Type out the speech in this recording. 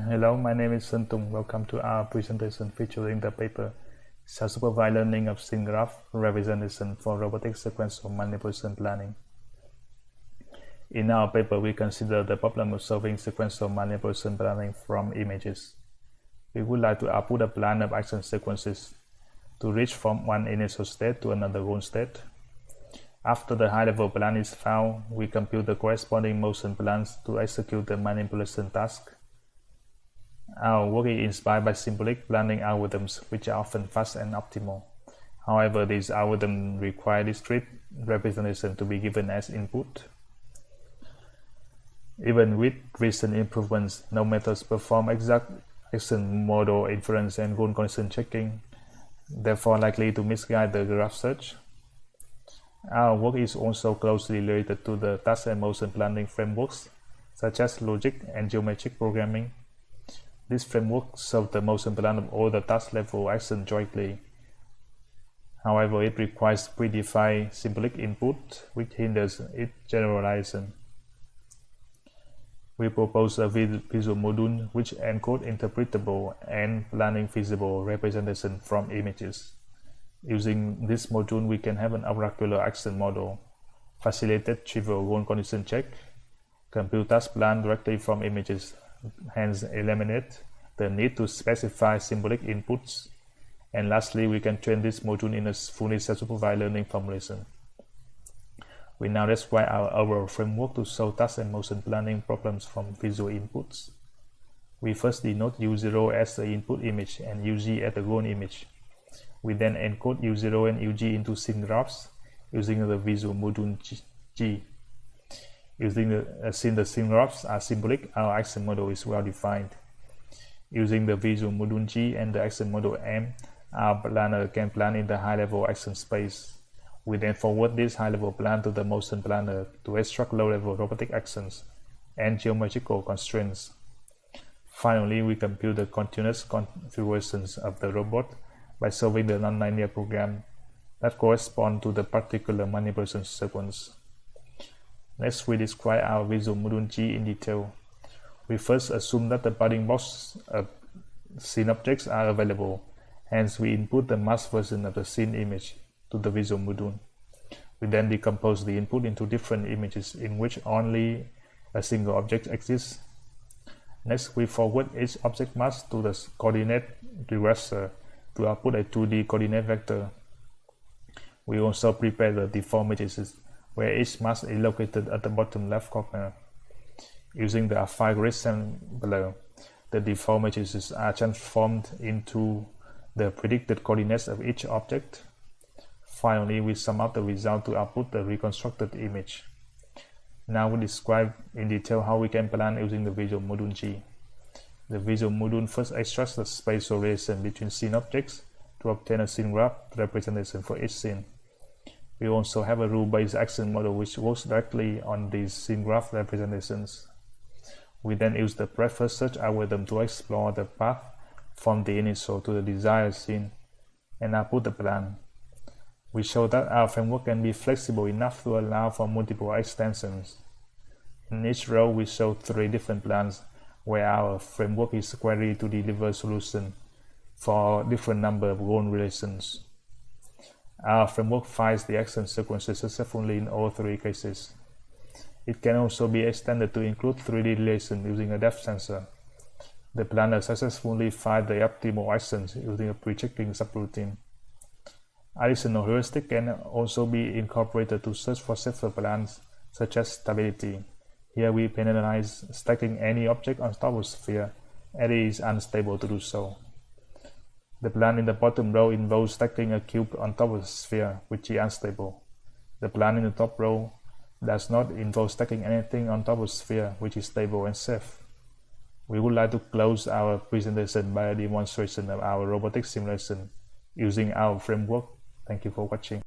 Hello, my name is Sơn Tùng. Welcome to our presentation featuring the paper Self-Supervised Learning of Scene Graph Representation for Robotic Sequential Manipulation Planning. In our paper, we consider the problem of solving sequential manipulation planning from images. We would like to output a plan of action sequences to reach from one initial state to another goal state. After the high-level plan is found, we compute the corresponding motion plans to execute the manipulation task. Our work is inspired by symbolic planning algorithms, which are often fast and optimal. However, these algorithms require discrete representation to be given as input. Even with recent improvements, no methods perform exact action model inference and goal condition checking, therefore likely to misguide the graph search. Our work is also closely related to the task and motion planning frameworks, such as logic and geometric programming. This framework solves the motion plan of all the task level actions jointly. However, it requires predefined symbolic input, which hinders its generalization. We propose a visual module which encodes interpretable and planning feasible representation from images. Using this module, we can have an oracular action model, facilitate trivial goal condition check, compute task plan directly from images, hence eliminate the need to specify symbolic inputs, and lastly, we can train this module in a fully self-supervised learning formulation. We now describe our overall framework to solve task and motion planning problems from visual inputs. We first denote U0 as the input image and UG as the goal image. We then encode U0 and UG into scene graphs using the visual module G. Since the scene graphs are symbolic, our action model is well defined. Using the visual module G and the action model M, our planner can plan in the high-level action space. We then forward this high-level plan to the motion planner to extract low-level robotic actions and geometrical constraints. Finally, we compute the continuous configurations of the robot by solving the nonlinear program that correspond to the particular manipulation sequence. Next, we describe our visual module G in detail. We first assume that the building blocks of scene objects are available. Hence, we input the masked version of the scene image to the visual module. We then decompose the input into different images in which only a single object exists. Next, we forward each object mask to the coordinate regressor to output a 2D coordinate vector. We also prepare the deform images where each mask is located at the bottom left corner. Using the R5 grid sampler, the deform images are transformed into the predicted coordinates of each object. Finally, we sum up the result to output the reconstructed image. Now we describe in detail how we can plan using the visual module G. The visual module first extracts the spatial relation between scene objects to obtain a scene graph representation for each scene. We also have a rule-based action model which works directly on these scene graph representations. We then use the preferred search algorithm to explore the path from the initial to the desired scene and output the plan. We show that our framework can be flexible enough to allow for multiple extensions. In each row, we show 3 different plans where our framework is ready to deliver solutions for a different number of goal relations. Our framework finds the action sequences successfully in all 3 cases. It can also be extended to include 3D relations using a depth sensor. The planner successfully finds the optimal actions using a pre-checking subroutine. Additional heuristics can also be incorporated to search for safer plans, such as stability. Here we penalize stacking any object on top of a sphere, and it is unstable to do so. The plan in the bottom row involves stacking a cube on top of a sphere, which is unstable. The plan in the top row does not involve stacking anything on top of a sphere, which is stable and safe. We would like to close our presentation by a demonstration of our robotic simulation using our framework. Thank you for watching.